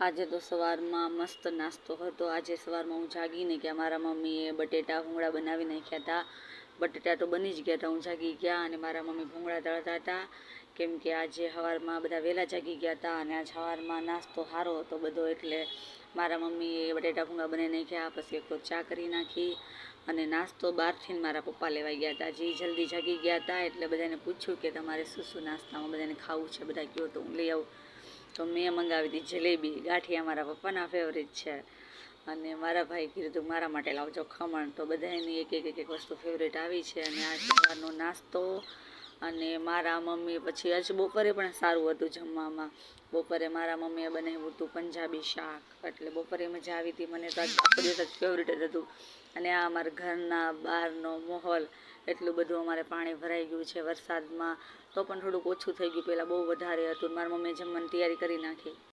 આજે તો સવારમાં મસ્ત નાસ્તો હતો। આજે સવારમાં હું જાગીને કે મારા મમ્મીએ બટેટા ભૂંગળા બનાવી નાખ્યા હતા। બટેટા તો બની જ ગયા હતા, હું જાગી ગયા અને મારા મમ્મી ભૂંગળા તળતા હતા, કેમ કે આજે સવારમાં બધા વહેલા જાગી ગયા હતા અને આજ સવારમાં નાસ્તો સારો હતો બધો, એટલે મારા મમ્મીએ બટેટા ભૂંગળા બનાવી નાખ્યા। પછી એક તો ચા કરી નાખી અને નાસ્તો બહારથી મારા પપ્પા લેવા ગયા હતા। જે જલ્દી જાગી ગયા હતા એટલે બધાને પૂછ્યું કે તમારે શું શું નાસ્તામાં બધાને ખાવું છે, બધા કહો તો હું લઈ આવું। તો મેં મંગાવી હતી જલેબી, ગાંઠિયા મારા પપ્પાના ફેવરેટ છે અને મારા ભાઈ કીધું હતું મારા માટે લાવજો ખમણ। તો બધાની એક એક વસ્તુ ફેવરેટ આવી છે અને આ સવારનો નાસ્તો। અને મારા મમ્મી પછી આજ બપોરે પણ સારું હતું જમવામાં। બપોરે મારા મમ્મીએ બનાવ્યું હતું પંજાબી શાક, એટલે બપોરે મજા આવી હતી મને તો। આખો દિવસ જ ફેવરેટ જ હતું। અને આ અમારા ઘરના બહારનો માહોલ, એટલું બધું અમારે પાણી ભરાઈ ગયું છે વરસાદમાં, તો પણ થોડુંક ઓછું થઈ ગયું, પહેલાં બહુ વધારે હતું। મારા મમ્મીએ જમવાની તૈયારી કરી નાખી।